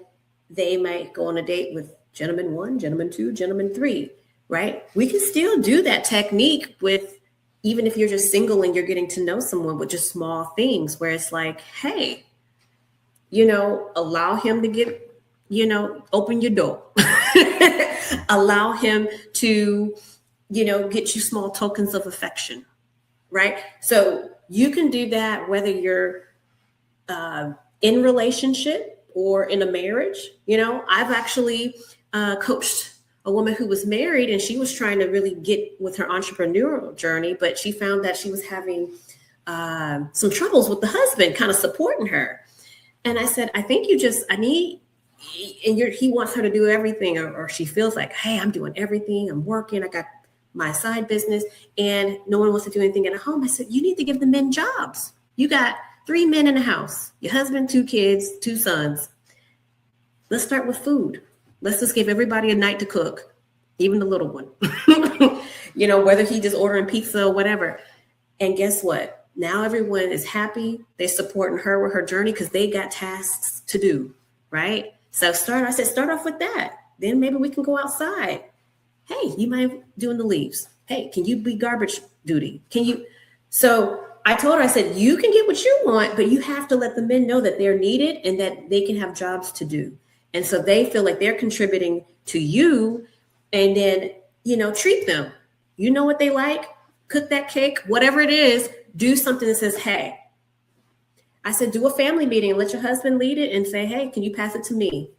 they might go on a date with gentleman 1, gentleman 2, gentleman 3, right? We can still do that technique with, even if you're just single and you're getting to know someone with just small things where it's like, hey, allow him to get, open your door. Allow him to, get you small tokens of affection, right? So you can do that whether you're in relationship or in a marriage. I've actually coached a woman who was married and she was trying to really get with her entrepreneurial journey, but she found that she was having some troubles with the husband kind of supporting her. And I said, I think he wants her to do everything, or she feels like, hey, I'm doing everything. I'm working. I got my side business and no one wants to do anything at home. I said, you need to give the men jobs. You got 3 men in the house, your husband, 2 kids, 2 sons. Let's start with food. Let's just give everybody a night to cook, even the little one, whether he just ordering pizza or whatever. And guess what? Now everyone is happy. They're supporting her with her journey because they got tasks to do, right? So start off with that. Then maybe we can go outside. Hey, you mind doing the leaves? Hey, can you be garbage duty? Can you? So I told her, I said, you can get what you want, but you have to let the men know that they're needed and that they can have jobs to do. And so they feel like they're contributing to you, and then, treat them. You know what they like? Cook that cake, whatever it is, do something that says, hey. I said, do a family meeting and let your husband lead it and say, hey, can you pass it to me?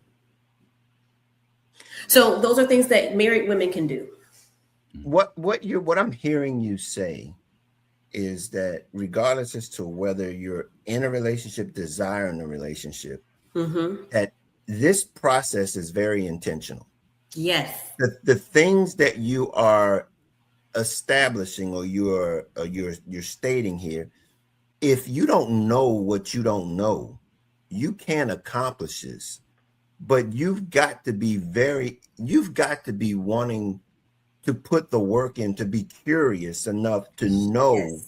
So those are things that married women can do. What I'm hearing you say is that regardless as to whether you're in a relationship, desiring a relationship, that this process is very intentional. Yes. The things that you are establishing or you're stating here, if you don't know what you don't know, you can't accomplish this. But you've got to be wanting to put the work in, to be curious enough to know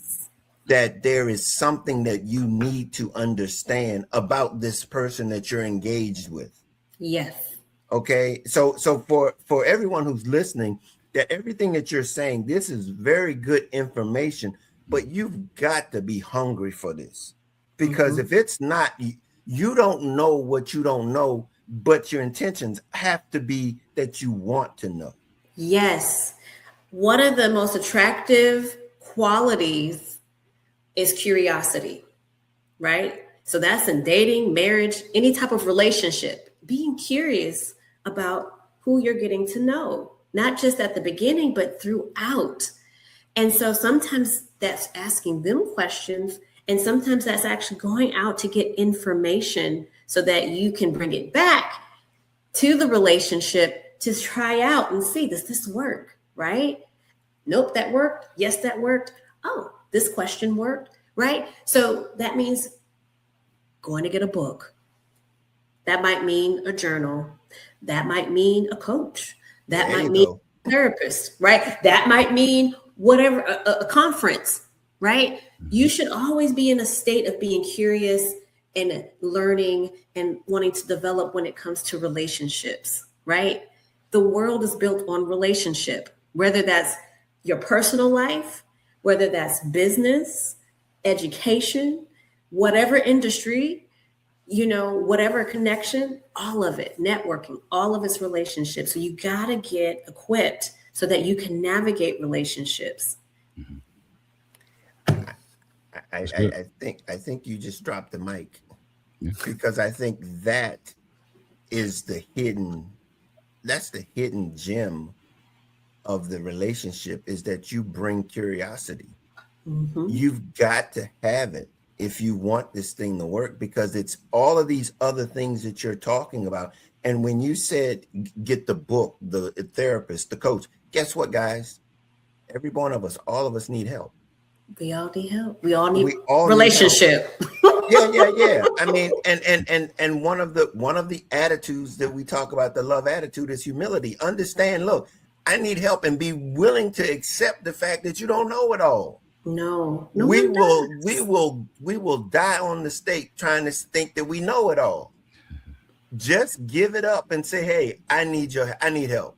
that there is something that you need to understand about this person that you're engaged with. Yes. Okay. So for everyone who's listening, that everything that you're saying, this is very good information, but you've got to be hungry for this, because if it's not, you don't know what you don't know, but your intentions have to be that you want to know. Yes. One of the most attractive qualities is curiosity, right? So that's in dating, marriage, any type of relationship, being curious about who you're getting to know, not just at the beginning, but throughout. And so sometimes that's asking them questions, and sometimes that's actually going out to get information so that you can bring it back to the relationship to try out and see, does this work, right? Nope, that worked. Yes, that worked. Oh, this question worked, right? So that means going to get a book. That might mean a journal. That might mean a coach. That might mean a therapist, right? That might mean whatever, a conference, right? You should always be in a state of being curious and learning and wanting to develop when it comes to relationships, right? The world is built on relationship, whether that's your personal life, whether that's business, education, whatever industry, whatever connection, all of it, networking, all of it's relationships. So you got to get equipped so that you can navigate relationships. I think you just dropped the mic, because I think that is the hidden gem of the relationship, is that you bring curiosity. You've got to have it if you want this thing to work, because it's all of these other things that you're talking about. And when you said get the book, the therapist, the coach, guess what, guys? Every one of us, all of us need help. We all need help. We all need relationship. Yeah. I mean, and one of the attitudes that we talk about, the love attitude, is humility. Understand, look, I need help, and be willing to accept the fact that you don't know it all. No, we will die on the stake trying to think that we know it all. Just give it up and say, hey, I need help.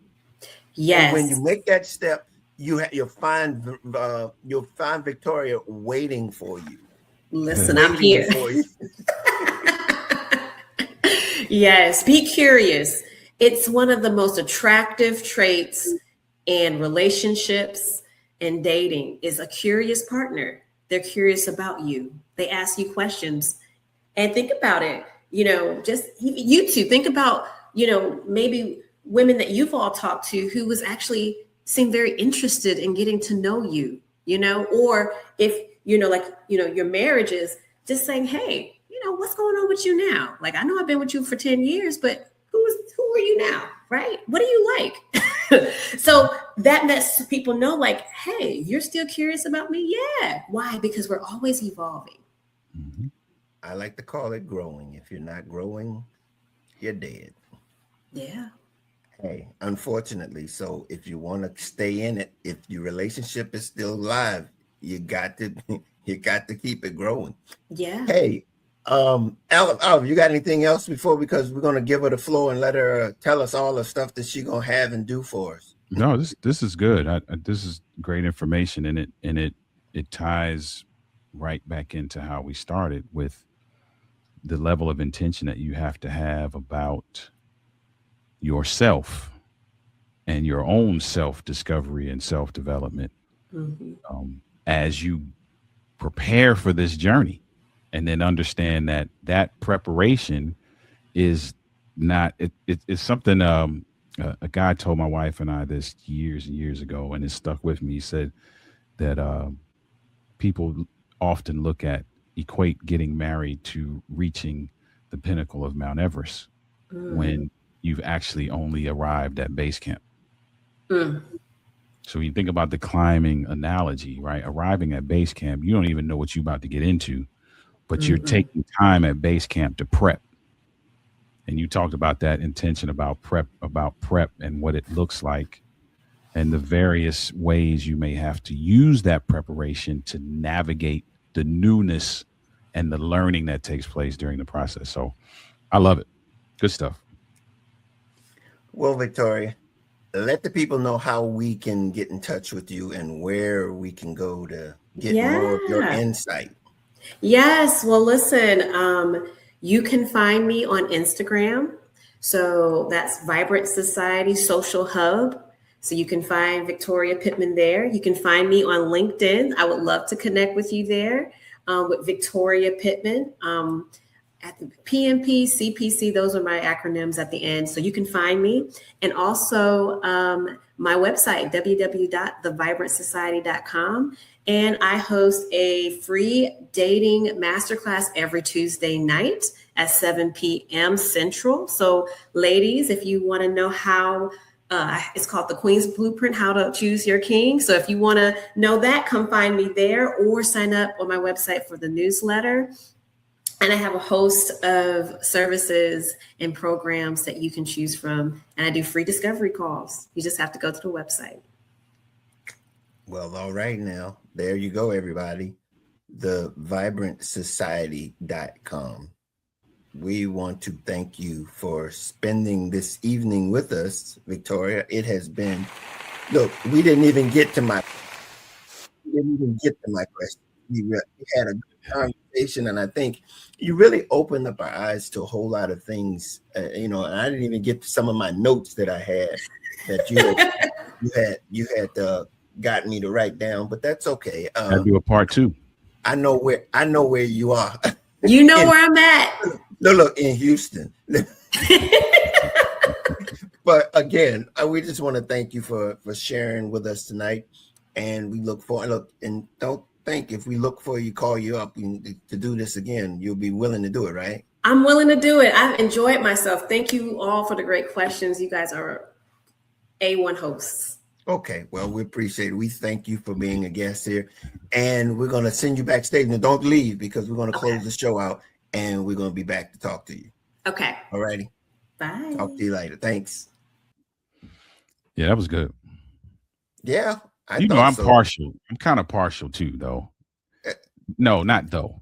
Yes. And when you make that step, you'll find Victoria waiting for you. Listen, I'm here. Yes, be curious. It's one of the most attractive traits in relationships and dating, is a curious partner. They're curious about you. They ask you questions. And think about it, just you two, think about, maybe women that you've all talked to who was actually seem very interested in getting to know you, or if, your marriage is just saying, hey, what's going on with you now? Like, I know I've been with you for 10 years, but who are you now? Right? What do you like? So that lets people know, like, hey, you're still curious about me? Yeah. Why? Because we're always evolving. I like to call it growing. If you're not growing, you're dead. Yeah. Hey, unfortunately. So if you want to stay in it, if your relationship is still alive, you got to keep it growing. Yeah. Hey, Olive, you got anything else before? Because we're gonna give her the floor and let her tell us all the stuff that she's gonna have and do for us. No, this is good. This is great information, and it ties right back into how we started with the level of intention that you have to have about yourself and your own self discovery and self development Mhm. as you prepare for this journey, and then understand that that preparation is not it's something a guy told my wife and I this years and years ago, and it stuck with me. He said that people often equate getting married to reaching the pinnacle of Mount Everest Mm. when you've actually only arrived at base camp. Mm. So you think about the climbing analogy, right? Arriving at base camp, you don't even know what you're about to get into, but you're Mm-mm. taking time at base camp to prep. And you talked about that intention about prep and what it looks like and the various ways you may have to use that preparation to navigate the newness and the learning that takes place during the process. So I love it. Good stuff. Well, Victoria, let the people know how we can get in touch with you and where we can go to get more of your Yeah. insight. Yes. Well, listen, you can find me on Instagram. So that's Vibrant Society Social Hub. So you can find Victoria Pittman there. You can find me on LinkedIn. I would love to connect with you there with Victoria Pittman. At the PMP, CPC, those are my acronyms at the end. So you can find me. And also my website, www.thevibrantsociety.com. And I host a free dating masterclass every Tuesday night at 7 p.m. Central. So ladies, if you want to know how, it's called the Queen's Blueprint, how to choose your king. So if you want to know that, come find me there or sign up on my website for the newsletter. And I have a host of services and programs that you can choose from. And I do free discovery calls. You just have to go to the website. Well, all right now. There you go, everybody. Thevibrantsociety.com. We want to thank you for spending this evening with us, Victoria. It has been, look, we didn't even get to my question. We had a good conversation, and I think you really opened up our eyes to a whole lot of things, and I didn't even get to some of my notes that I had that you had gotten me to write down, but that's okay. I'll do a part 2. I know where you are. You know where I'm at. Look, in Houston. But again, we just want to thank you for sharing with us tonight, and we look forward. And don't think if we look for you, call you up to do this again, you'll be willing to do it, right? I'm willing to do it. I've enjoyed myself. Thank you all for the great questions. You guys are A1 hosts. Okay, well, we appreciate it. We thank you for being a guest here, and we're going to send you backstage. Now, don't leave because we're going to close the show out, and we're going to be back to talk to you. Okay. All righty. Bye. Talk to you later. Thanks. Yeah, that was good. Yeah. I'm partial. I'm kind of partial too, though. No, not though.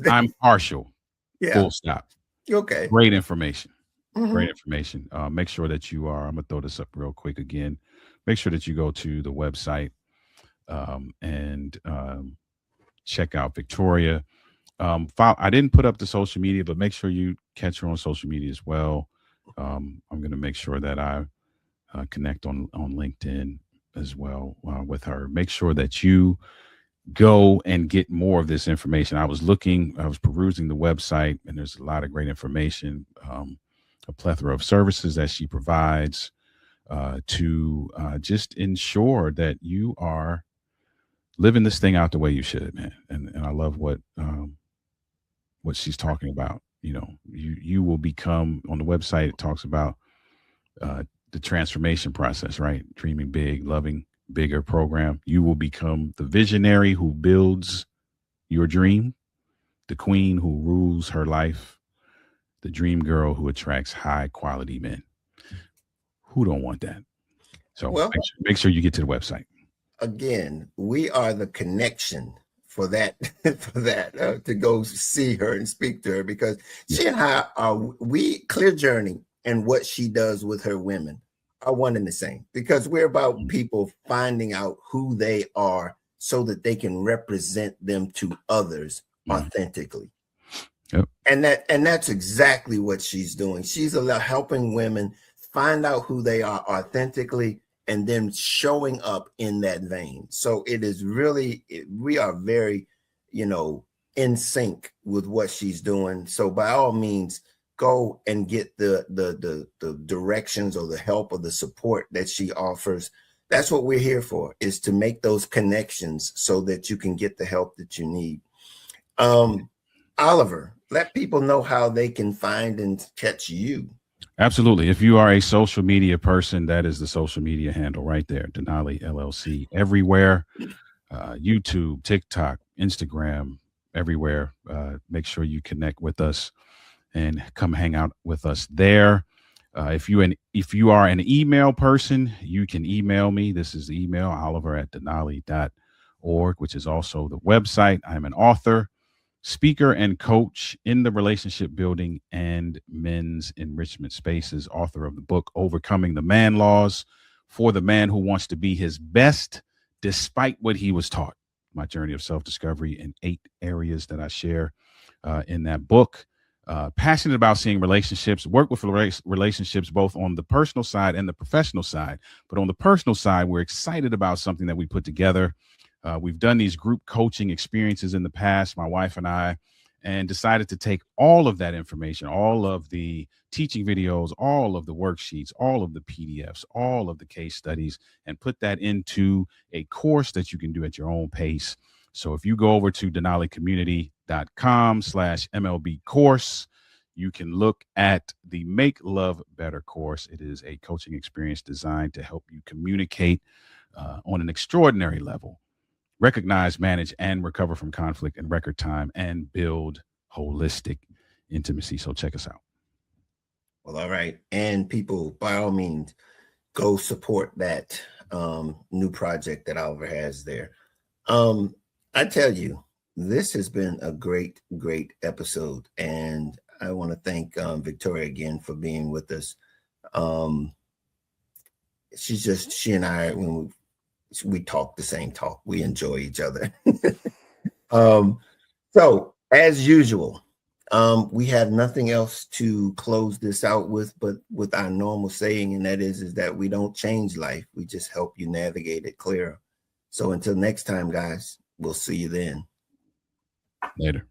I'm partial. Yeah. Full stop. Okay. Great information. Mm-hmm. Great information. Make sure that you are. I'm gonna throw this up real quick again. Make sure that you go to the website and check out Victoria. I didn't put up the social media, but make sure you catch her on social media as well. I'm going to make sure that I connect on LinkedIn as well with her. Make sure that you go and get more of this information. I was perusing the website, and there's a lot of great information, a plethora of services that she provides to just ensure that you are living this thing out the way you should, man. And I love what she's talking about. You will become, on the website, it talks about the transformation process, right? Dreaming big, loving bigger program. You will become the visionary who builds your dream, the queen who rules her life, the dream girl who attracts high quality men. Who don't want that? So make sure you get to the website. again, we are the connection for that, to go see her and speak to her, because she and I Clear Journey and what she does with her women are one and the same, because we're about people finding out who they are so that they can represent them to others authentically. Yep. And that's exactly what she's doing. She's helping women find out who they are authentically and then showing up in that vein. So it is really, we are very, in sync with what she's doing. So by all means, go and get the directions or the help or the support that she offers. That's what we're here for, is to make those connections so that you can get the help that you need. Oliver, let people know how they can find and catch you. Absolutely. If you are a social media person, that is the social media handle right there, Denali LLC, everywhere. YouTube, TikTok, Instagram, everywhere. Make sure you connect with us and come hang out with us there. If you are an email person, you can email me. This is the email, oliver@denali.org, which is also the website. I'm an author, speaker, and coach in the relationship building and men's enrichment spaces, author of the book, Overcoming the Man Laws for the Man Who Wants to Be His Best Despite What He Was Taught. My journey of self-discovery in 8 areas that I share in that book. Passionate about seeing relationships, work with relationships, both on the personal side and the professional side. But on the personal side, we're excited about something that we put together. We've done these group coaching experiences in the past, my wife and I, and decided to take all of that information, all of the teaching videos, all of the worksheets, all of the PDFs, all of the case studies, and put that into a course that you can do at your own pace. So if you go over to denaliCommunity.com/MLB course, you can look at the Make Love Better course. It is a coaching experience designed to help you communicate on an extraordinary level, recognize, manage, and recover from conflict in record time, and build holistic intimacy. So check us out. Well, all right. And people, by all means, go support that new project that Oliver has there. I tell you, this has been a great, great episode. And I want to thank Victoria again for being with us. She and I, when we talk the same talk, we enjoy each other. So as usual, we have nothing else to close this out with, but with our normal saying, and that is that we don't change life. We just help you navigate it clearer. So until next time, guys, we'll see you then. Later.